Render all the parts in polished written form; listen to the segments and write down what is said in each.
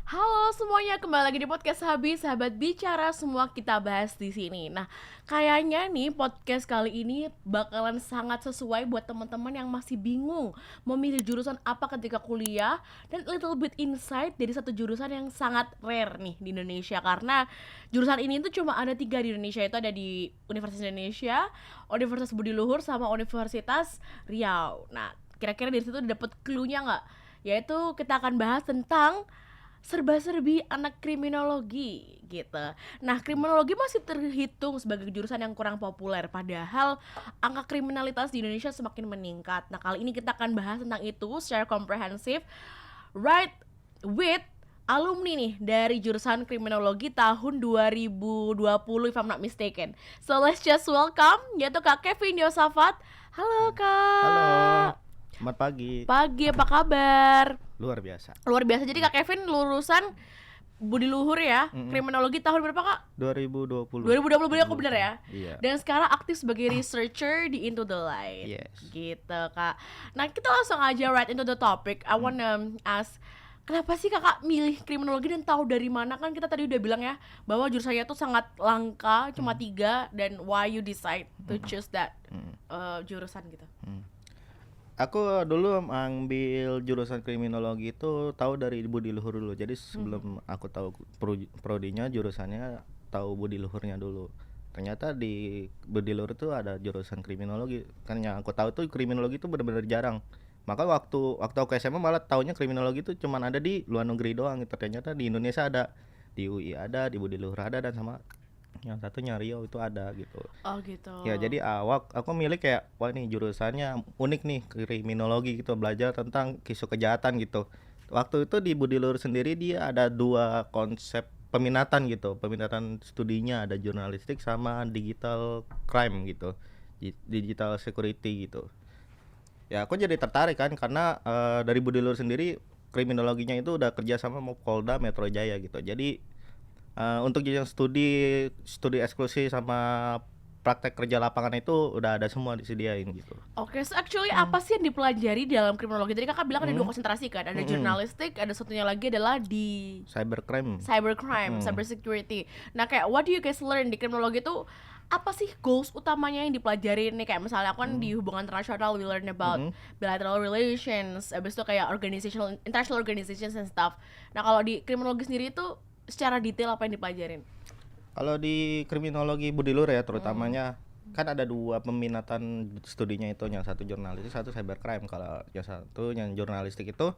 Halo semuanya, kembali lagi di podcast Habis, sahabat bicara semua kita bahas di sini. Nah, kayaknya nih podcast kali ini bakalan sangat sesuai buat teman-teman yang masih bingung memilih jurusan apa ketika kuliah dan little bit insight dari satu jurusan yang sangat rare nih di Indonesia karena jurusan ini tuh cuma ada 3 di Indonesia, itu ada di Universitas Indonesia, Universitas Budi Luhur sama Universitas Riau. Nah, kira-kira dari situ dapat clue-nya nggak? Yaitu kita akan bahas tentang serba-serbi anak kriminologi gitu. Nah, kriminologi masih terhitung sebagai jurusan yang kurang populer padahal angka kriminalitas di Indonesia semakin meningkat. Nah, kali ini kita akan bahas tentang itu secara komprehensif right with alumni nih dari jurusan kriminologi tahun 2020 if I'm not mistaken. So let's just welcome yaitu Kak Kevin Yosafat. Halo Halo, Kak. selamat pagi. Pagi, apa kabar? Luar biasa. Luar biasa. Jadi Kak Kevin lulusan Budi Luhur ya, kriminologi tahun berapa Kak? 2020. 2020 bener aku bener ya? Iya. Dan sekarang aktif sebagai researcher di Into the Light. Yes. Gitu Kak. Nah kita langsung aja right into the topic. I wanna ask, kenapa sih kakak milih kriminologi dan tahu dari mana? Kan kita tadi udah bilang ya bahwa jurusannya tuh sangat langka, cuma 3, dan why you decide to choose that jurusan gitu. Aku dulu ambil jurusan kriminologi itu tahu dari Budi Luhur dulu. Jadi sebelum aku tahu prodinya jurusannya, tahu Budi Luhurnya dulu. Ternyata di Budi Luhur itu ada jurusan kriminologi. Kan yang aku tahu tuh kriminologi itu benar-benar jarang. Maka waktu aku SMA malah taunya kriminologi itu cuma ada di luar negeri doang gitu. Ternyata di Indonesia ada, di UI ada, di Budi Luhur ada, dan sama yang satunya Riau itu ada gitu. Oh gitu. Ya jadi awak aku milih kayak wah nih jurusannya unik nih, kriminologi gitu, belajar tentang kisah kejahatan gitu. Waktu itu di Budi Luhur sendiri dia ada 2 konsep peminatan gitu. Peminatan studinya ada jurnalistik sama digital crime gitu. Digital security gitu. Ya aku jadi tertarik kan karena dari Budi Luhur sendiri kriminologinya itu udah kerja sama Polda Metro Jaya gitu. Jadi untuk jenjang studi eksklusif sama praktek kerja lapangan itu udah ada semua disediain gitu. Oke, so actually apa sih yang dipelajari dalam kriminologi? Tadi kakak bilang ada 2 konsentrasi kan, ada Mm-mm. jurnalistik, ada satunya lagi adalah di Cybercrime. cybercrime, cyber security. Nah kayak what do you guys learn di kriminologi itu? Apa sih goals utamanya yang dipelajari nih? Kayak misalnya aku kan di hubungan internasional, we learn about bilateral relations, abis itu kayak organizational, international organizations and stuff. Nah kalau di kriminologi sendiri itu secara detail apa yang dipelajarin? Kalau di kriminologi Budi Luhur ya terutamanya kan ada 2 peminatan studinya itu, yang satu jurnalistik, satu cybercrime. Kalau yang satu yang jurnalistik itu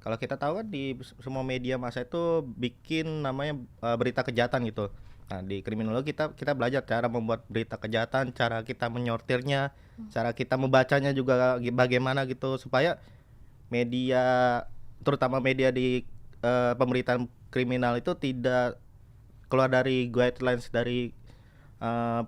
kalau kita tahu kan di semua media massa itu bikin namanya berita kejahatan gitu. Nah, di kriminologi kita belajar cara membuat berita kejahatan, cara kita menyortirnya, cara kita membacanya juga bagaimana gitu supaya media, terutama media di pemberitaan kriminal itu tidak keluar dari guidelines dari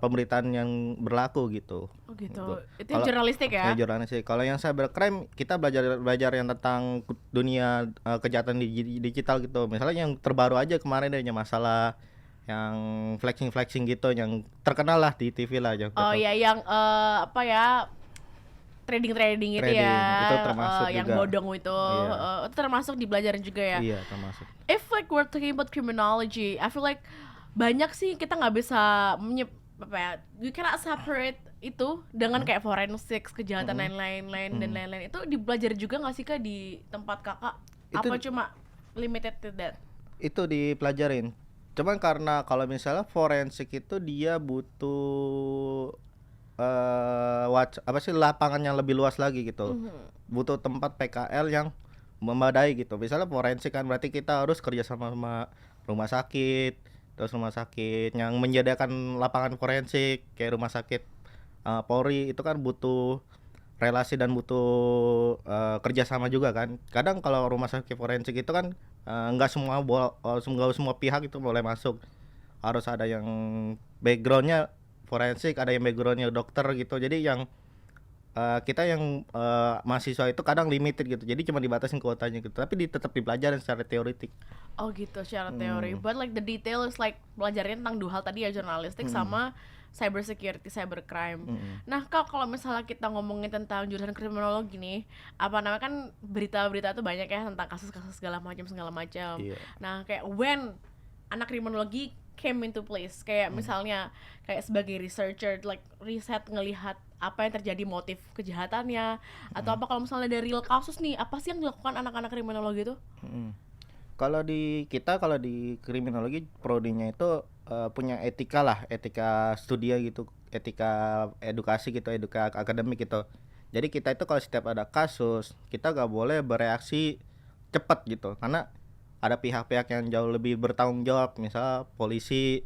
pemberitaan yang berlaku gitu. Oh gitu. Gitu. Itu yang jurnalistik ya? Jurnalistik. Kalau yang cybercrime kita belajar yang tentang dunia kejahatan digital gitu. Misalnya yang terbaru aja kemarin deh, yang masalah yang flexing gitu, yang terkenal lah di TV lah yang Oh iya, yang apa ya, trading itu trading ya, itu termasuk yang juga. bodong itu, Iya. itu termasuk dipelajarin juga ya. Iya, termasuk. If like we're talking about criminology, I feel like banyak sih kita nggak bisa apa ya, you cannot separate itu dengan kayak forensic, kejahatan lain-lain dan lain-lain. Itu dipelajari juga nggak sih Kak di tempat kakak? Itu- Apa cuma limited to that? Itu dipelajarin. Cuman karena kalau misalnya forensik itu dia butuh lapangan yang lebih luas lagi gitu. Butuh tempat PKL yang memadai gitu. Misalnya forensik kan berarti kita harus kerja sama rumah sakit, terus rumah sakit yang menyediakan lapangan forensik kayak rumah sakit Polri itu kan butuh relasi dan butuh kerjasama juga kan. Kadang kalau rumah sakit forensik itu kan nggak semua pihak itu boleh masuk. Harus ada yang backgroundnya forensik, ada yang backgroundnya dokter gitu. Jadi yang kita yang mahasiswa itu kadang limited gitu. Jadi cuma dibatasin kuotanya gitu. Tapi tetap dipelajarin secara teoretik. Oh gitu, secara teori. But like the detail is like belajarnya tentang dua hal tadi ya, jurnalistik sama cyber security, cyber crime. Nah, Kak, kalau misalnya kita ngomongin tentang jurusan kriminologi nih, apa namanya, kan berita-berita tuh banyak ya tentang kasus-kasus segala macam. Iya. Nah, kayak when anak kriminologi came into place, kayak misalnya kayak sebagai researcher, like riset ngelihat apa yang terjadi, motif kejahatannya, atau apa kalau misalnya dari real kasus nih, apa sih yang dilakukan anak-anak kriminologi itu? Kalau di kriminologi prodinya itu punya etika lah, etika studi gitu, etika edukasi gitu, etika akademik gitu. Jadi kita itu kalau setiap ada kasus, kita gak boleh bereaksi cepat gitu, karena ada pihak-pihak yang jauh lebih bertanggung jawab, misal polisi,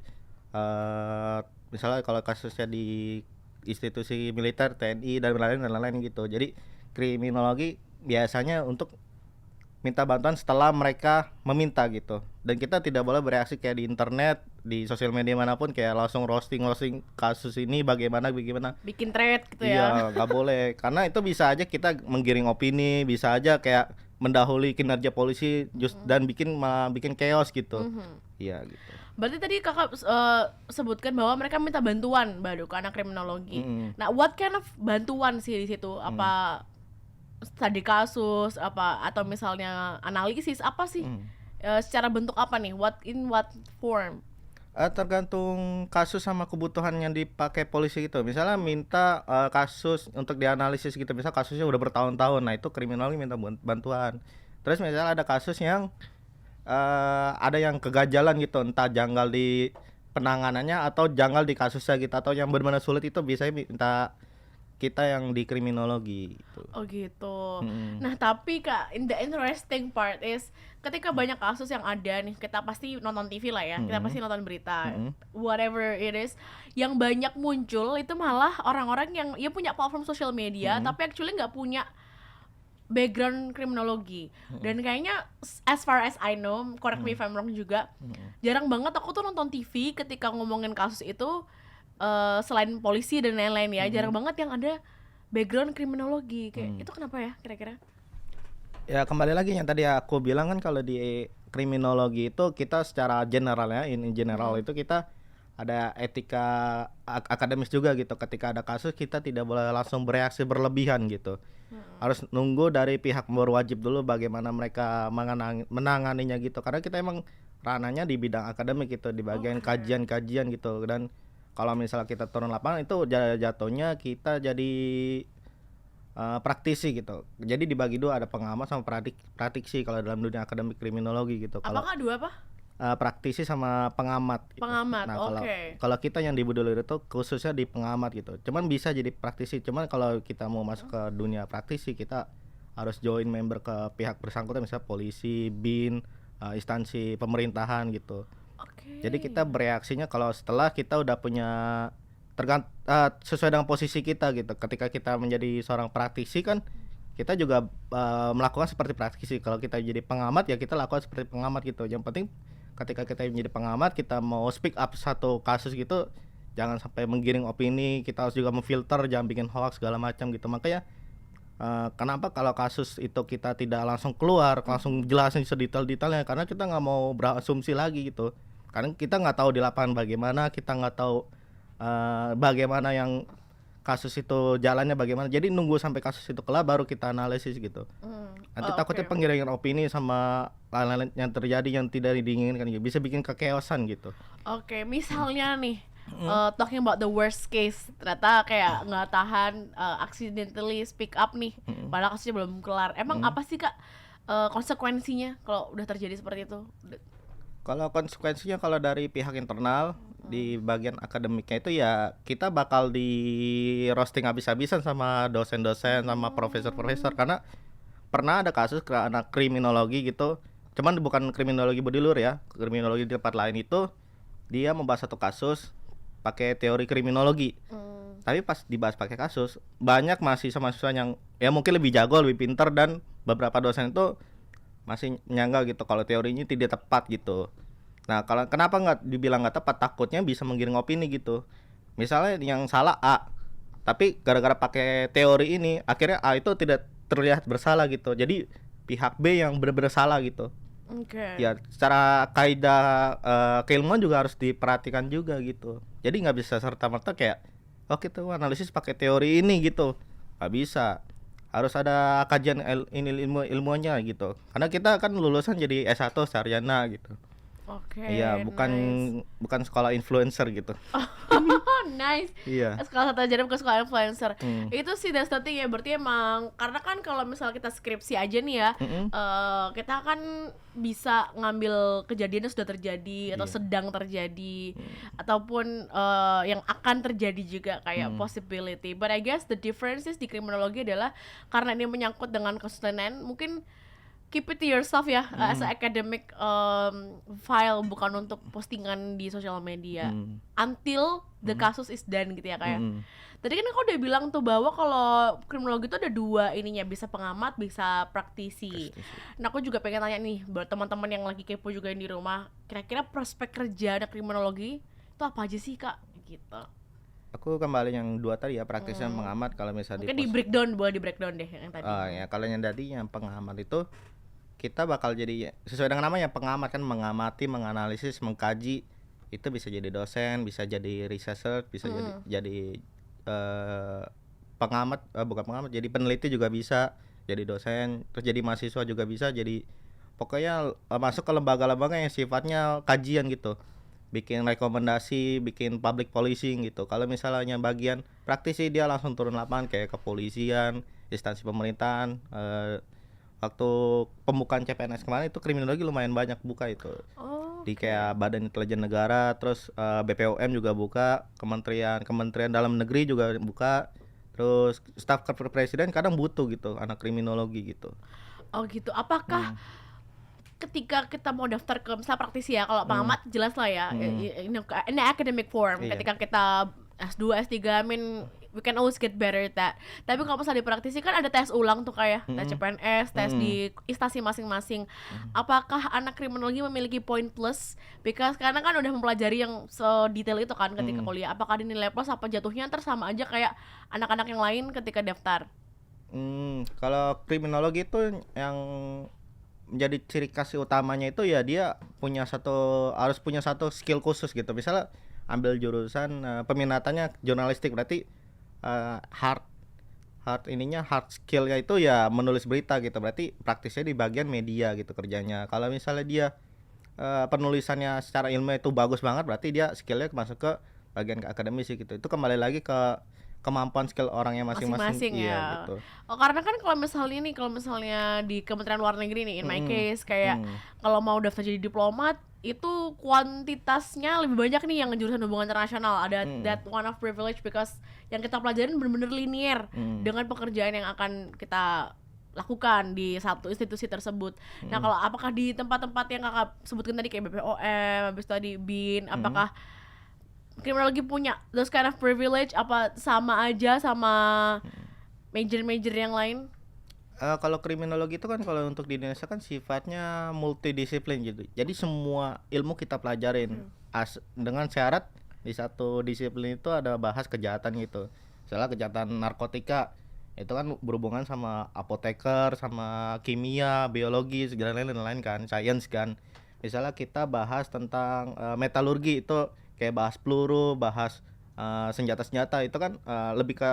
misalnya kalau kasusnya di institusi militer, TNI dan lain-lain gitu. Jadi kriminologi biasanya untuk minta bantuan setelah mereka meminta gitu, dan kita tidak boleh bereaksi kayak di internet, di sosial media manapun kayak langsung roasting kasus ini bagaimana Bikin thread gitu ya. iya nggak boleh, karena itu bisa aja kita menggiring opini, bisa aja kayak mendahului kinerja polisi dan bikin chaos gitu. Iya gitu. Berarti tadi kakak sebutkan bahwa mereka minta bantuan baru ke anak kriminologi. Nah, what kind of bantuan sih di situ? Apa studi kasus, apa atau misalnya analisis, apa sih? Secara bentuk apa nih? In what form? Tergantung kasus sama kebutuhan yang dipakai polisi gitu. Misalnya minta kasus untuk dianalisis gitu. Misal kasusnya udah bertahun-tahun, nah itu kriminologi minta bantuan. Terus misalnya ada kasus yang ada yang keganjalan gitu, entah janggal di penanganannya atau janggal di kasusnya gitu, atau yang benar-benar sulit, itu bisa minta kita yang di kriminologi gitu. Oh gitu. Nah, tapi Kak, the interesting part is ketika banyak kasus yang ada nih, kita pasti nonton TV lah ya, kita pasti nonton berita, whatever it is, yang banyak muncul itu malah orang-orang yang ya punya platform sosial media, tapi actually nggak punya background kriminologi. Dan kayaknya as far as I know, correct me if I'm wrong juga, jarang banget aku tuh nonton TV ketika ngomongin kasus itu, selain polisi dan lain-lain ya, jarang banget yang ada background kriminologi. Kayak itu kenapa ya kira-kira? Ya kembali lagi yang tadi aku bilang kan, kalau di kriminologi itu kita secara general ya, in general itu kita ada etika akademis juga gitu. Ketika ada kasus kita tidak boleh langsung bereaksi berlebihan gitu. Harus nunggu dari pihak berwajib dulu bagaimana mereka menanganinya gitu. Karena kita emang ranahnya di bidang akademik gitu, di bagian kajian-kajian gitu. Dan kalau misalnya kita turun lapangan itu jatuhnya kita jadi praktisi gitu. Jadi dibagi dua, ada pengamat sama praktisi kalau dalam dunia akademik kriminologi gitu. Apakah dua apa? Praktisi sama pengamat gitu. Pengamat, Nah, oke. kalau kita yang di Budiluhur itu khususnya di pengamat gitu. Cuman bisa jadi praktisi. Cuman kalau kita mau masuk ke dunia praktisi, kita harus join member ke pihak bersangkutan, misalnya polisi, BIN, instansi pemerintahan gitu. Jadi kita bereaksinya kalau setelah kita udah punya sesuai dengan posisi kita gitu. Ketika kita menjadi seorang praktisi kan kita juga melakukan seperti praktisi. Kalau kita jadi pengamat ya kita lakukan seperti pengamat gitu. Yang penting ketika kita menjadi pengamat, kita mau speak up satu kasus gitu, jangan sampai menggiring opini. Kita harus juga memfilter, jangan bikin hoax segala macam gitu. Makanya kenapa kalau kasus itu kita tidak langsung keluar, langsung jelasin sedetail-detailnya, karena kita nggak mau berasumsi lagi gitu. Karena kita nggak tahu di lapangan bagaimana, kita nggak tahu bagaimana yang kasus itu jalannya bagaimana. Jadi nunggu sampai kasus itu kelar baru kita analisis gitu. Nanti takutnya penggiringan opini sama lain-lain yang terjadi yang tidak diinginkan gitu, bisa bikin kekeosan gitu. Oke, misalnya nih talking about the worst case, ternyata kayak nggak tahan, accidentally speak up nih, padahal kasusnya belum kelar. Emang apa sih Kak konsekuensinya kalau udah terjadi seperti itu? Kalau konsekuensinya, kalau dari pihak internal di bagian akademiknya itu ya kita bakal di roasting habis-habisan sama dosen-dosen sama profesor-profesor, karena pernah ada kasus ke anak kriminologi gitu. Cuman bukan kriminologi Budiluhur ya, kriminologi di tempat lain itu dia membahas satu kasus pakai teori kriminologi. Tapi pas dibahas pakai kasus, banyak mahasiswa yang ya mungkin lebih jago, lebih pintar, dan beberapa dosen itu masih nyangga gitu kalau teorinya tidak tepat gitu. Nah, kalau kenapa nggak dibilang nggak tepat, takutnya bisa menggiring opini gitu. Misalnya yang salah A, Tapi gara-gara pakai teori ini akhirnya A itu tidak terlihat bersalah gitu. Jadi pihak B yang benar-benar salah gitu. Oke. Ya secara kaidah keilmuan juga harus diperhatikan juga gitu. Jadi nggak bisa serta-merta kayak oh kita analisis pakai teori ini gitu, nggak bisa. Harus ada kajian ini ilmuannya gitu. Karena kita kan lulusan jadi S1 sarjana gitu. Oke, Iya, bukan nice. bukan sekolah influencer gitu. Oh, nice. Iya. Sekolah satu aja bukan sekolah influencer. Hmm. Itu sih that's the thing ya, berarti emang karena kan kalau misal kita skripsi aja nih ya, Mm-mm. kita kan bisa ngambil kejadian yang sudah terjadi atau Iya. sedang terjadi ataupun yang akan terjadi juga kayak possibility. But I guess the differences di kriminologi adalah karena ini menyangkut dengan kesulitan, mungkin keep it to yourself ya, as a academic file, bukan untuk postingan di sosial media until the kasus is done gitu ya kayak. Tadi kan aku udah bilang tuh bahwa kalau kriminologi itu ada dua ininya, bisa pengamat, bisa praktisi. Nah aku juga pengen tanya nih buat teman-teman yang lagi kepo juga yang di rumah, kira-kira prospek kerja anak kriminologi itu apa aja sih kak gitu. Aku kembali yang dua tadi ya, praktis dan pengamat. Kalau misalnya Mungkin di breakdown, boleh di breakdown deh yang tadi. ya kalau yang tadi yang pengamat itu kita bakal jadi sesuai dengan namanya pengamat kan, mengamati, menganalisis, mengkaji. Itu bisa jadi dosen, bisa jadi researcher, bisa jadi pengamat, bukan pengamat, jadi peneliti juga bisa, jadi dosen, terus jadi mahasiswa juga bisa, jadi pokoknya masuk ke lembaga-lembaga yang sifatnya kajian gitu, bikin rekomendasi, bikin public policing gitu. Kalau misalnya bagian praktisi dia langsung turun lapangan kayak kepolisian, instansi pemerintahan. Waktu pembukaan CPNS kemarin itu kriminologi lumayan banyak buka itu. Di kayak Badan Intelijen Negara, terus BPOM juga buka, kementerian dalam negeri juga buka, terus staf presiden kadang butuh gitu anak kriminologi gitu. Oh gitu, apakah ketika kita mau daftar ke misalnya praktisi ya, kalau pengamat jelas lah ya, in academic form, Iya. ketika kita S2, S3, I mean we can always get better at that. Tapi kalau misalnya di praktisi kan ada tes ulang tuh kayak tes CPNS, tes di instansi masing-masing. Apakah anak kriminologi memiliki poin plus? Because karena kan udah mempelajari yang sedetail itu kan ketika kuliah. Apakah dinilai plus apa jatuhnya ntar sama aja kayak anak-anak yang lain ketika daftar? Kalau kriminologi itu yang menjadi ciri khas utamanya itu ya dia harus punya satu skill khusus gitu. Misalnya ambil jurusan peminatannya jurnalistik, berarti hard skillnya itu ya menulis berita gitu, berarti praktisnya di bagian media gitu kerjanya. Kalau misalnya dia penulisannya secara ilmu itu bagus banget, berarti dia skillnya masuk ke bagian ke akademis gitu. Itu kembali lagi ke kemampuan skill orangnya masing-masing. ya. Iya gitu. Oh, karena kan kalau misalnya di Kementerian Luar Negeri nih, in my case kayak kalau mau daftar jadi diplomat itu kuantitasnya lebih banyak nih yang jurusan hubungan internasional. Ada that one of privilege because yang kita pelajarin benar-benar linear dengan pekerjaan yang akan kita lakukan di satu institusi tersebut. Nah, kalau apakah di tempat-tempat yang kakak sebutkan tadi kayak BPOM, habis tadi BIN, apakah kriminologi punya those kind of privilege, apa sama aja sama major-major yang lain? Kalau kriminologi itu kan kalau untuk di Indonesia kan sifatnya multidisiplin gitu. Jadi semua ilmu kita pelajarin dengan syarat di satu disiplin itu ada bahas kejahatan gitu. Misalnya kejahatan narkotika itu kan berhubungan sama apoteker, sama kimia, biologi, segala lain-lain kan, science kan. Misalnya kita bahas tentang metalurgi itu kayak bahas peluru, bahas senjata-senjata itu kan lebih ke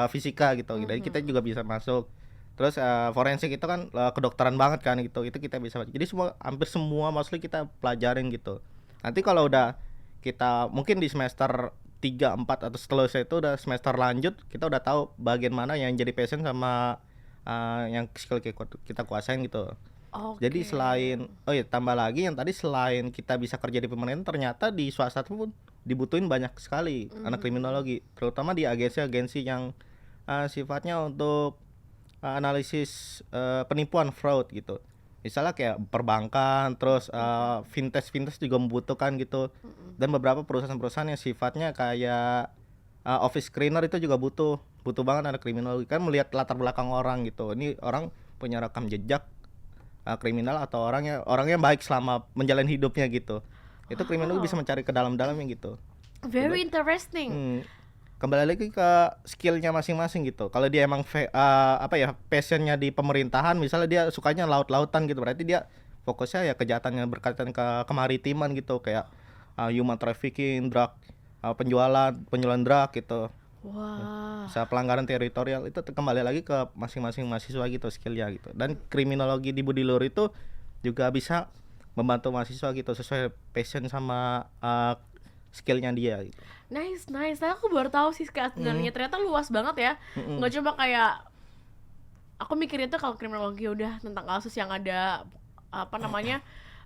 fisika gitu. Jadi kita juga bisa masuk. Terus forensik itu kan kedokteran banget kan gitu. Itu kita bisa. Jadi hampir semua mostly kita pelajarin gitu. Nanti kalau udah kita mungkin di semester 3, 4 atau seterusnya itu udah semester lanjut, kita udah tahu bagian mana yang jadi passion sama yang skill kita kuasain gitu. Jadi tambah lagi yang tadi selain kita bisa kerja di pemerintah, ternyata di swasta pun dibutuhin banyak sekali anak kriminologi, terutama di agensi-agensi yang sifatnya untuk analisis penipuan, fraud gitu. Misalnya kayak perbankan, terus fintech juga membutuhkan gitu. Dan beberapa perusahaan-perusahaan yang sifatnya kayak office screener itu juga butuh banget anak kriminologi, kan melihat latar belakang orang gitu. Ini orang punya rekam jejak kriminal atau orangnya baik selama menjalani hidupnya gitu. Itu kriminologi bisa mencari ke dalam-dalamnya gitu. Very interesting. kembali lagi ke skillnya masing-masing gitu. Kalau dia emang passionnya di pemerintahan, misalnya dia sukanya laut-lautan gitu, berarti dia fokusnya ya kejahatan yang berkaitan ke kemaritiman gitu, kayak human trafficking, penjualan drug gitu. Wah. Bisa pelanggaran teritorial itu kembali lagi ke masing-masing mahasiswa gitu skillnya gitu. Dan kriminologi di Budi Luhur itu juga bisa membantu mahasiswa gitu sesuai passion sama skillnya dia gitu. Nice. Nah, aku baru tahu sih Kak, sebenarnya ternyata luas banget ya. Mm-mm. Nggak cuma kayak aku mikirnya tuh kalau kriminologi udah tentang kasus yang ada apa namanya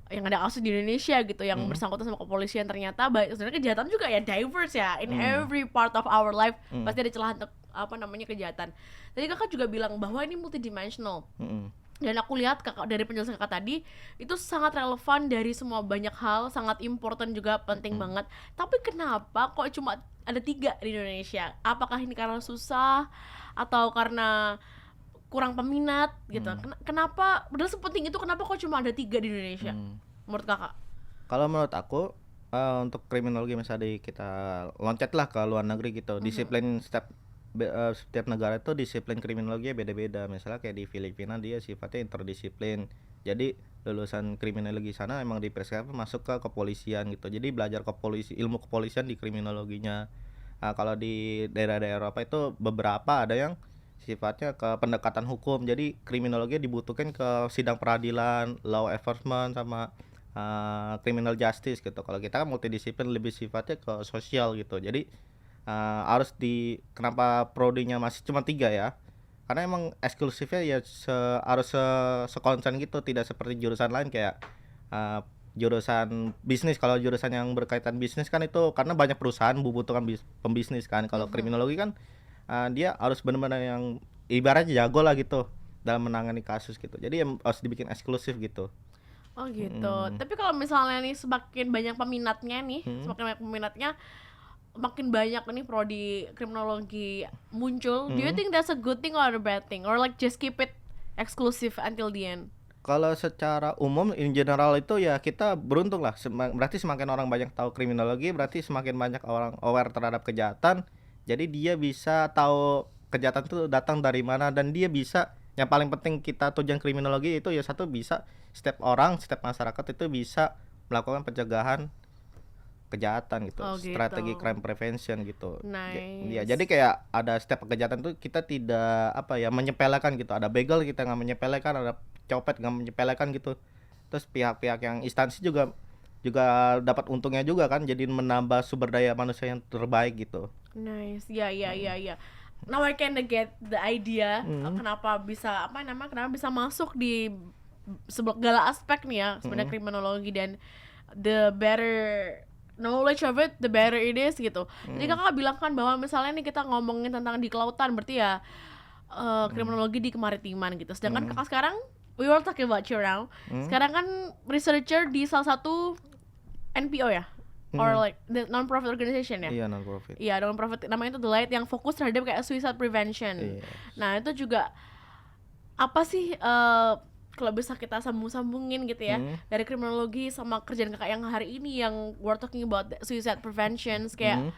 yang ada kasus di Indonesia gitu yang bersangkutan sama kepolisian, ternyata sebenarnya kejahatan juga ya diverse ya in every part of our life. Pasti ada celah untuk apa namanya kejahatan. Tadi kakak juga bilang bahwa ini multidimensional. Dan aku lihat kakak dari penjelasan kakak tadi itu sangat relevan dari semua banyak hal, sangat important juga, penting banget. Tapi kenapa kok cuma ada 3 di Indonesia? Apakah ini karena susah atau karena kurang peminat gitu? Kenapa? Padahal sepenting itu kenapa kok cuma ada 3 di Indonesia? Menurut kakak? Kalau menurut aku untuk kriminologi misalnya kita loncat lah ke luar negeri gitu, disiplin setiap negara itu disiplin kriminologinya beda-beda. Misalnya kayak di Filipina dia sifatnya interdisiplin. Jadi lulusan kriminologi sana emang dipersiapkan masuk ke kepolisian gitu. Jadi belajar ilmu kepolisian di kriminologinya. Kalau di daerah-daerah Eropa itu beberapa ada yang sifatnya ke pendekatan hukum. Jadi kriminologi dibutuhkan ke sidang peradilan, law enforcement sama criminal justice gitu. Kalau kita kan multidisiplin lebih sifatnya ke sosial gitu. Jadi kenapa prodinya masih cuma 3 ya? Karena emang eksklusifnya ya harus sekonsen gitu, tidak seperti jurusan lain kayak jurusan bisnis. Kalau jurusan yang berkaitan bisnis kan itu karena banyak perusahaan membutuhkan pembisnis kan. Kalau kriminologi kan dia harus benar-benar yang ibaratnya jago lah gitu dalam menangani kasus gitu. Jadi harus dibikin eksklusif gitu. Oh gitu. Tapi kalau misalnya nih semakin banyak peminatnya makin banyak nih prodi kriminologi muncul. Do you think that's a good thing or a bad thing? Or like just keep it exclusive until the end? Kalau secara umum in general itu ya kita beruntung lah. Berarti semakin orang banyak tahu kriminologi, berarti semakin banyak orang aware terhadap kejahatan. Jadi dia bisa tahu kejahatan itu datang dari mana, dan dia bisa, yang paling penting kita tujuan kriminologi itu ya satu, bisa setiap masyarakat itu bisa melakukan pencegahan kejahatan gitu. Strategi crime prevention gitu. Nice. Ya, jadi kayak ada setiap kejahatan tuh kita tidak menyepelekan gitu. Ada begal kita nggak menyepelekan, ada copet nggak menyepelekan gitu. Terus pihak-pihak yang instansi juga dapat untungnya juga kan, jadi menambah sumber daya manusia yang terbaik gitu. Nice. Ya. Now I can get the idea kenapa bisa masuk di segala aspek nih ya sebenarnya kriminologi, dan the better knowledge of it, the better it is gitu. Jadi kakak bilang kan bahwa misalnya nih kita ngomongin tentang di kelautan, berarti ya kriminologi di kemaritiman gitu. Sedangkan kakak sekarang, we were talking about you now. Sekarang kan researcher di salah satu NPO ya, or like the non-profit organization ya. Iya, non-profit. Iya, non-profit, namanya itu The Light, yang fokus terhadap kayak suicide prevention. Yes. Nah itu juga apa sih kalau bisa kita sambung-sambungin gitu ya, dari kriminologi sama kerjaan kakak yang hari ini yang we're talking about suicide prevention, kayak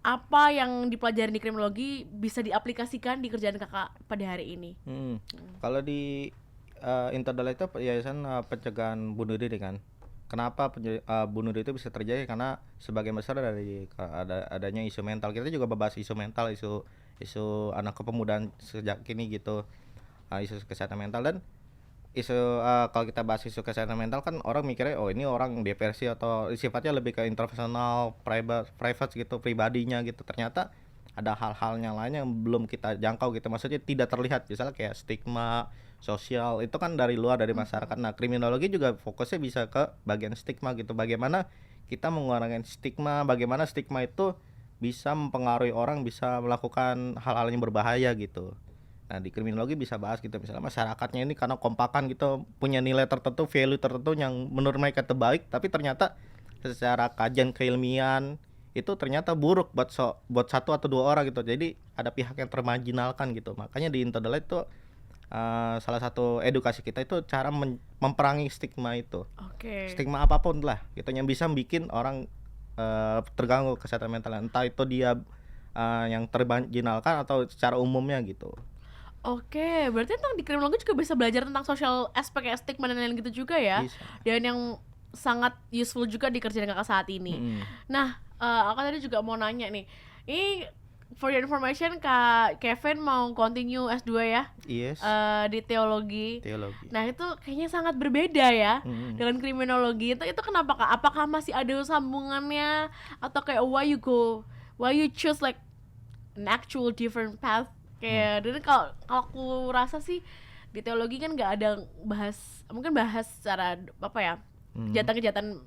apa yang dipelajari di kriminologi bisa diaplikasikan di kerjaan kakak pada hari ini? Kalau di Interdala itu yayasan pencegahan bunuh diri kan. Kenapa bunuh diri itu bisa terjadi? Karena sebagian besar dari adanya isu mental. Kita juga membahas isu mental, isu anak kepemudaan sejak kini gitu. Isu kesehatan mental, dan kalau kita bahas isu kesehatan mental kan orang mikirnya oh ini orang depresi atau sifatnya lebih ke interpersonal, private gitu, pribadinya gitu. Ternyata ada hal-halnya lain yang belum kita jangkau gitu, maksudnya tidak terlihat, misalnya kayak stigma sosial itu kan dari luar, dari masyarakat. Nah kriminologi juga fokusnya bisa ke bagian stigma gitu, bagaimana kita mengurangi stigma, bagaimana stigma itu bisa mempengaruhi orang, bisa melakukan hal-hal yang berbahaya gitu. Nah di kriminologi bisa bahas gitu, misalnya masyarakatnya ini karena kompakan gitu, punya nilai tertentu, value tertentu yang menurut mereka terbaik, tapi ternyata secara kajian keilmian itu ternyata buruk buat satu atau dua orang gitu. Jadi ada pihak yang termarginalkan gitu. Makanya di Interdala itu salah satu edukasi kita itu cara memperangi stigma itu. Stigma apapun lah gitu yang bisa bikin orang terganggu kesehatan mental, entah itu dia yang termarginalkan atau secara umumnya gitu. Oke, berarti tentang di kriminologi juga bisa belajar tentang social aspek kayak stigma dan lain-lain gitu juga ya. Bisa. Dan yang sangat useful juga di kerjaan kakak saat ini. Mm-mm. Nah, aku tadi juga mau nanya nih. Ini for your information, Kak Kevin mau continue S2 ya Yes, di teologi. teologi. Nah, itu kayaknya sangat berbeda ya Mm-mm. dengan kriminologi. Itu kenapa Kak? Apakah masih ada sambungannya atau kayak why you choose like an actual different path? Kayak dan kalau aku rasa sih di teologi kan nggak ada mungkin bahas secara apa ya, kejahatan-kejahatan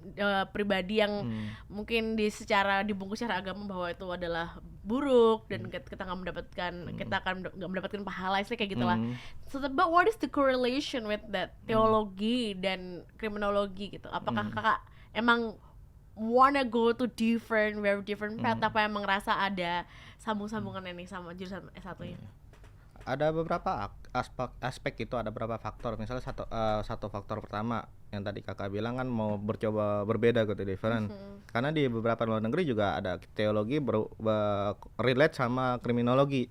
pribadi yang mungkin dibungkus secara agama bahwa itu adalah buruk dan kita akan nggak mendapatkan pahala, kayak gitulah. So but what is the correlation with that teologi dan kriminologi gitu? Apakah kakak emang wanna go to very different path, apa emang ngerasa ada sambung-sambungan ini sama jurusan S1-nya? Ada beberapa aspek itu, ada beberapa faktor. Misalnya satu faktor pertama yang tadi kakak bilang kan mau bercoba berbeda gitu, different. Karena di beberapa luar negeri juga ada teologi relate sama kriminologi.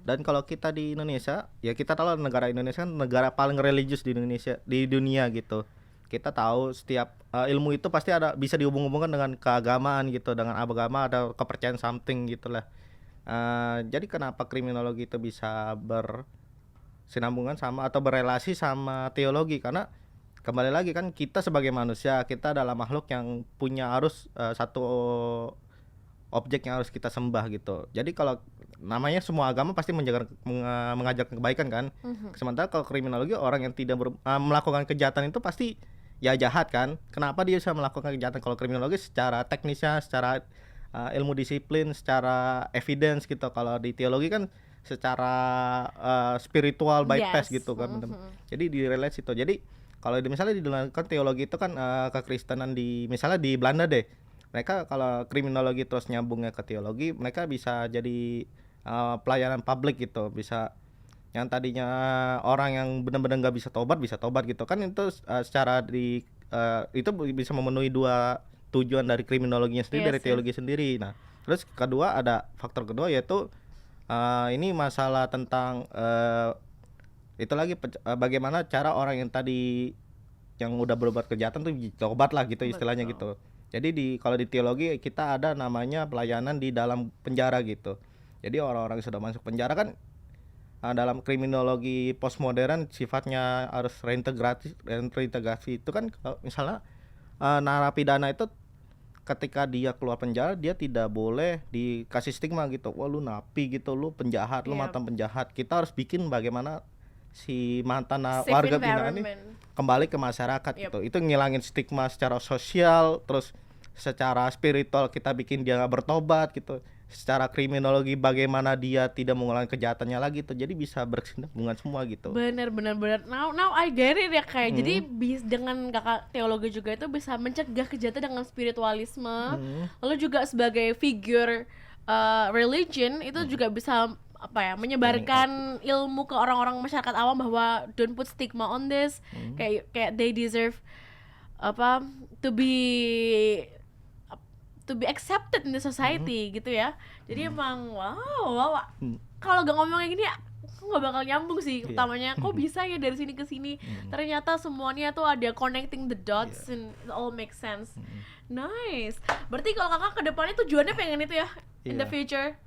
Dan kalau kita di Indonesia, ya kita tahu negara Indonesia kan negara paling religius di Indonesia, di dunia gitu. Kita tahu setiap ilmu itu pasti bisa dihubung-hubungkan dengan keagamaan gitu, dengan agama ada kepercayaan something gitulah. Jadi kenapa kriminologi itu bisa bersinambungan sama atau berelasi sama teologi, karena kembali lagi kan kita sebagai manusia, kita adalah makhluk yang punya satu objek yang harus kita sembah gitu. Jadi kalau namanya semua agama pasti mengajarkan kebaikan kan. Sementara kalau kriminologi, orang yang tidak melakukan kejahatan itu pasti ya jahat kan. Kenapa dia bisa melakukan kejahatan? Kalau kriminologi secara teknisnya, secara ilmu disiplin, secara evidence gitu. Kalau di teologi kan secara spiritual bypass gitu kan. Jadi di relate situ. Jadi kalau misalnya di kan teologi itu kan kekristenan misalnya di Belanda deh. Mereka kalau kriminologi terus nyambungnya ke teologi, mereka bisa jadi pelayanan publik gitu. Bisa yang tadinya orang yang benar-benar nggak bisa tobat gitu kan, itu secara itu bisa memenuhi dua tujuan dari kriminologinya sendiri, dari teologi sendiri. Nah, terus faktor kedua yaitu ini masalah tentang itu lagi bagaimana cara orang yang tadi yang udah berbuat kejahatan tuh tobat lah gitu istilahnya. Betul. Gitu. Jadi kalau di teologi kita ada namanya pelayanan di dalam penjara gitu. Jadi orang-orang yang sudah masuk penjara kan dalam kriminologi postmodern sifatnya harus reintegrasi itu kan. Misalnya narapidana itu ketika dia keluar penjara, dia tidak boleh dikasih stigma gitu, wah lu napi gitu, lu penjahat, lu mantan penjahat. Kita harus bikin bagaimana si mantan warga binaan ini kembali ke masyarakat gitu. Itu ngilangin stigma secara sosial, terus secara spiritual kita bikin dia bertobat gitu. Secara kriminologi bagaimana dia tidak mengulangi kejahatannya lagi tuh, jadi bisa berkesinambungan semua gitu. Bener. Now I get it ya kayak. Jadi dengan kakak teologi juga itu bisa mencegah kejahatan dengan spiritualisme. Lalu juga sebagai figure religion itu juga bisa menyebarkan ilmu ke orang-orang masyarakat awam bahwa don't put stigma on this. Kayak they deserve to be accepted in the society gitu ya. Jadi emang wow. Kalau gak ngomong kayak gini aku gak bakal nyambung sih. Utamanya kok bisa ya dari sini ke sini. Ternyata semuanya tuh ada connecting the dots and it all makes sense. Nice. Berarti kalau kakak ke depannya tujuannya pengen itu ya in the future?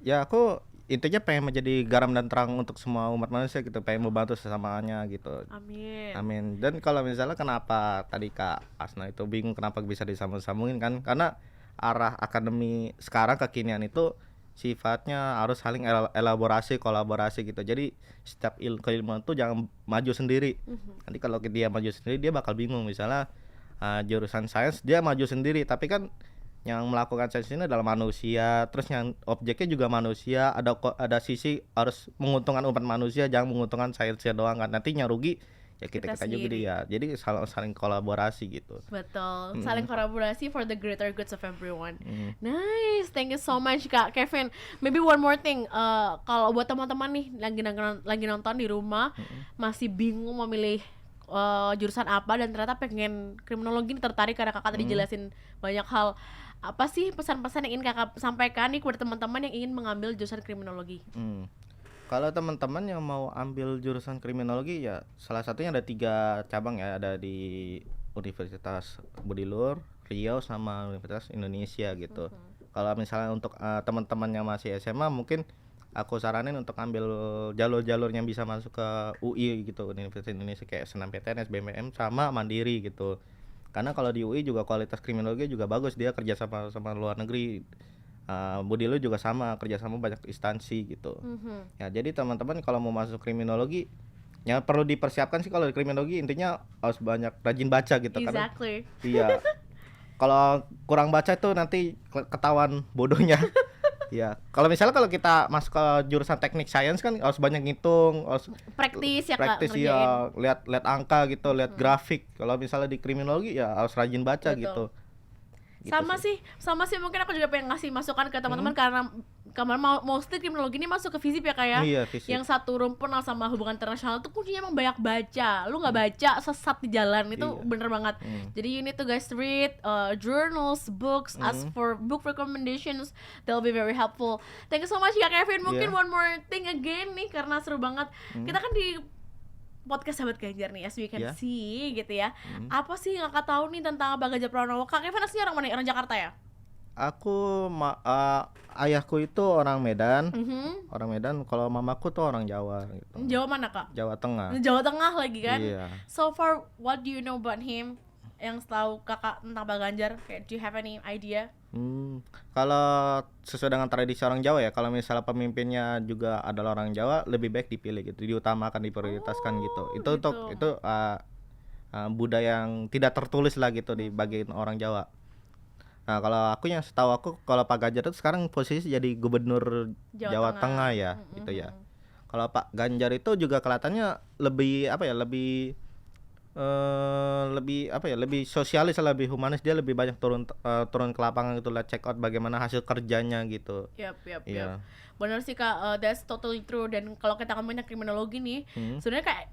Ya aku intinya pengen menjadi garam dan terang untuk semua umat manusia gitu, pengen membantu sesamanya gitu. Amin. Dan kalau misalnya kenapa tadi Kak Asna itu bingung kenapa bisa disambung-sambungin kan, karena arah akademi sekarang kekinian itu sifatnya harus saling elaborasi, kolaborasi gitu. Jadi setiap keilmuan tuh jangan maju sendiri. Nanti kalau dia maju sendiri dia bakal bingung. Misalnya jurusan sains dia maju sendiri, tapi kan yang melakukan sains ini adalah manusia, terus yang objeknya juga manusia, ada sisi harus menguntungkan umat manusia, jangan menguntungkan sainsnya doang kan, nantinya rugi ya kita juga dia. Jadi saling kolaborasi gitu. Betul, saling kolaborasi for the greater goods of everyone. Nice, thank you so much Kak Kevin. Maybe one more thing, kalau buat teman-teman nih lagi nonton di rumah masih bingung memilih jurusan apa dan ternyata pengen kriminologi ini tertarik karena kakak tadi jelasin banyak hal. Apa sih pesan-pesan yang ingin kakak sampaikan nih kepada teman-teman yang ingin mengambil jurusan kriminologi? Kalau teman-teman yang mau ambil jurusan kriminologi ya salah satunya ada 3 cabang ya, ada di Universitas Budi Luhur, Riau sama Universitas Indonesia gitu. Kalau misalnya untuk teman-teman yang masih SMA mungkin aku saranin untuk ambil jalur-jalur yang bisa masuk ke UI gitu, Universitas Indonesia kayak SNMPTN, SBMPTN sama Mandiri gitu. Karena kalau di UI juga kualitas kriminologi juga bagus, dia kerja sama luar negeri. Budi lu juga sama, kerja sama banyak instansi gitu. Ya jadi teman-teman kalau mau masuk kriminologi yang perlu dipersiapkan sih kalau di kriminologi intinya harus banyak rajin baca gitu. Karena Exactly. iya, kalau kurang baca tuh nanti ketahuan bodohnya. Ya, kalau misalnya kalau kita masuk ke jurusan teknik sains kan harus banyak ngitung, harus Praktis ya kak, praktis ngerjain. ya, lihat angka gitu, lihat grafik. Kalau misalnya di kriminologi ya harus rajin baca Betul. gitu. Gitu Sama sih mungkin aku juga pengen ngasih masukan ke teman-teman karena kemarin mostly kriminologi ini masuk ke FISIP ya kak ya. Iya, FISIP. Yang satu rumpun sama hubungan internasional tuh kuncinya emang banyak baca. Lu nggak baca sesat di jalan itu Iya. bener banget. Jadi you need to guys read journals, books, ask for book recommendations. They'll be very helpful. Thank you so much Kak Kevin. Mungkin Iya. one more thing again nih karena seru banget. Kita kan di podcast Sahabat Ganjar nih, as we can Yeah. see gitu ya. Apa sih yang kakak tahu nih tentang Pak Ganjar Pranowo? Kak Kevin aslinya orang mana? Orang Jakarta ya? Aku ayahku itu orang Medan. Mhm. Orang Medan, kalau mamaku tuh orang Jawa gitu. Jawa mana kak? Jawa Tengah. Jawa Tengah lagi kan? Iya. So far, what do you know about him? Yang tahu kakak tentang Pak Ganjar? Kayak, do you have any idea? Kalau sesuai dengan tradisi orang Jawa ya, kalau misalnya pemimpinnya juga adalah orang Jawa, lebih baik dipilih gitu, diutamakan, diprioritaskan gitu. Itu gitu. budaya yang tidak tertulis lah gitu di bagian orang Jawa. Nah, kalau aku yang setahu aku kalau Pak Ganjar itu sekarang posisi jadi gubernur Jawa Tengah ya, gitu ya. Kalau Pak Ganjar itu juga kelihatannya lebih lebih sosialis, lebih humanis, dia lebih banyak turun ke lapangan gitu lah, check out bagaimana hasil kerjanya gitu. Yap. Iya. Benar sih kak, that's totally true. Dan kalau kita ngomongin kriminologi nih, sebenarnya kayak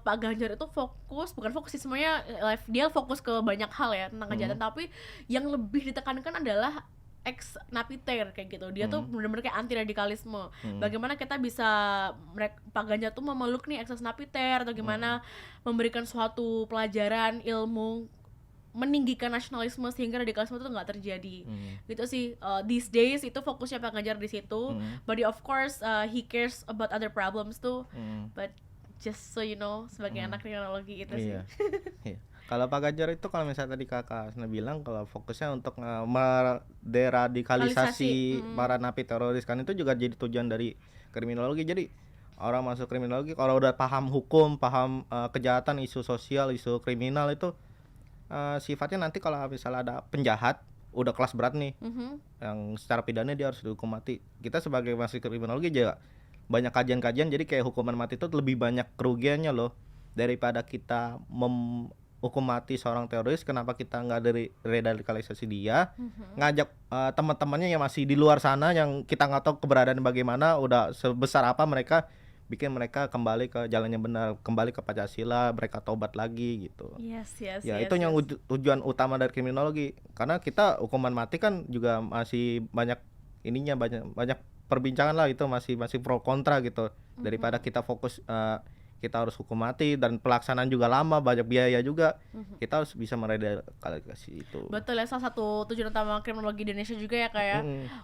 Pak Ganjar itu bukan fokus sih semuanya, dia fokus ke banyak hal ya tentang kejahatan, tapi yang lebih ditekankan adalah ex napiter kayak gitu. Dia tuh benar-benar kayak anti radikalisme. Bagaimana kita bisa Pak Ganjar tuh memeluk nih ex napiter atau gimana memberikan suatu pelajaran ilmu meninggikan nasionalisme sehingga radikalisme itu nggak terjadi. Gitu sih. These days itu fokusnya Pak Ganjar di situ. But of course he cares about other problems too. But just so you know, sebagai anak kriminologi itu sih. Iya. Kalau Pak Ganjar itu kalau misalnya tadi kakak Asna bilang kalau fokusnya untuk deradikalisasi para napi teroris kan itu juga jadi tujuan dari kriminologi. Jadi orang masuk kriminologi kalau udah paham hukum, paham kejahatan, isu sosial, isu kriminal itu sifatnya nanti kalau misalnya ada penjahat udah kelas berat nih, yang secara pidana dia harus dihukum mati. Kita sebagai mahasiswa kriminologi juga banyak kajian-kajian, jadi kayak hukuman mati itu lebih banyak kerugiannya loh daripada kita hukum mati seorang teroris. Kenapa kita nggak dari redikalisasi dia, ngajak teman-temannya yang masih di luar sana yang kita nggak tahu keberadaan bagaimana, udah sebesar apa mereka, bikin mereka kembali ke jalan yang benar, kembali ke Pancasila, mereka tobat lagi gitu. Yes. Ya itu yang tujuan utama dari kriminologi, karena kita hukuman mati kan juga masih banyak ininya, banyak perbincangan lah, itu masih pro kontra gitu. Daripada kita fokus kita harus hukum mati dan pelaksanaan juga lama, banyak biaya juga. Kita harus bisa meradikalisasi itu. Betul ya, salah satu tujuan utama kriminologi Indonesia juga ya kayak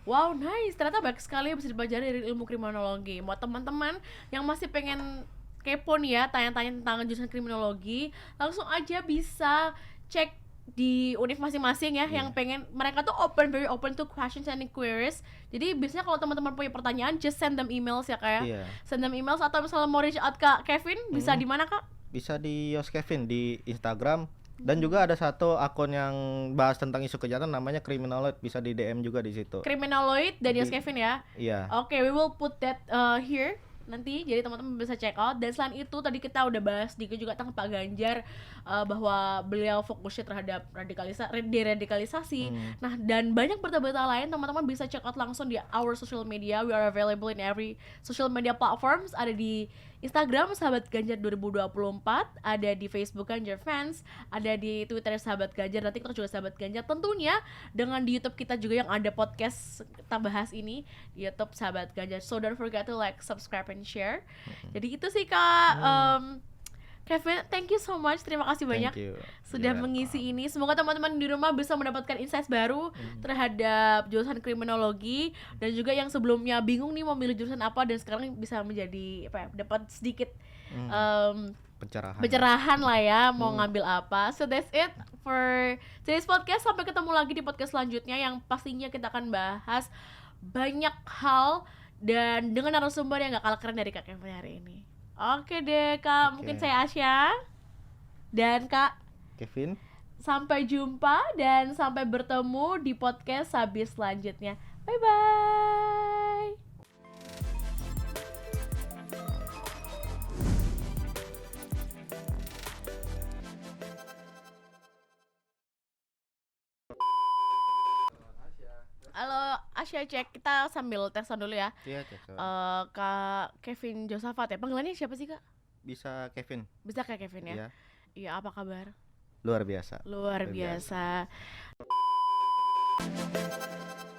wow, nice, ternyata banyak sekali yang bisa dipelajari dari ilmu kriminologi. Buat teman-teman yang masih pengen kepo nih ya, tanya-tanya tentang jurusan kriminologi, langsung aja bisa cek di univ masing-masing ya, yang pengen, mereka tuh very open to questions and inquiries. Jadi biasanya kalau teman-teman punya pertanyaan, just send them emails ya kak ya. Send them emails, atau misalnya mau reach out ke Kevin, bisa di mana kak? Bisa di Yos Kevin di Instagram, dan juga ada satu akun yang bahas tentang isu kejahatan namanya Criminaloid, bisa di DM juga di situ. Criminaloid dan Yos Kevin ya. Iya. Oke, we will put that here nanti, jadi teman-teman bisa check out. Dan selain itu tadi kita udah bahas sedikit juga tentang Pak Ganjar, bahwa beliau fokusnya terhadap deradikalisasi. Nah, dan banyak berita-berita lain, teman-teman bisa check out langsung di our social media. We are available in every social media platforms. Ada di Instagram Sahabat Ganjar 2024, ada di Facebook Ganjar Fans, ada di Twitter Sahabat Ganjar, nanti kita juga Sahabat Ganjar. Tentunya dengan di YouTube kita juga yang ada podcast kita bahas ini di YouTube Sahabat Ganjar. So don't forget to like, subscribe, and share. Jadi itu sih Kak. Kevin, thank you so much. Terima kasih banyak Thank you. sudah You're mengisi welcome. ini. Semoga teman-teman di rumah bisa mendapatkan insight baru terhadap jurusan kriminologi, dan juga yang sebelumnya bingung nih mau milih jurusan apa dan sekarang bisa menjadi apa ya, dapat sedikit Pencerahan. pencerahan lah ya mau ngambil apa. So that's it for today's podcast. Sampai ketemu lagi di podcast selanjutnya yang pastinya kita akan bahas banyak hal dan dengan narasumber yang gak kalah keren dari Kak Kevin hari ini. Oke deh Kak, Oke. mungkin saya Asya dan Kak, Kevin. sampai jumpa dan sampai bertemu di podcast habis selanjutnya. Bye bye. Halo Asya, cek, kita sambil tesan dulu ya. Iya, cek. Kak Kevin Josafat ya, panggilannya siapa sih Kak? Bisa Kevin. Bisa Kak Kevin ya? Iya. Iya, apa kabar? Luar biasa. Luar Luar biasa. biasa.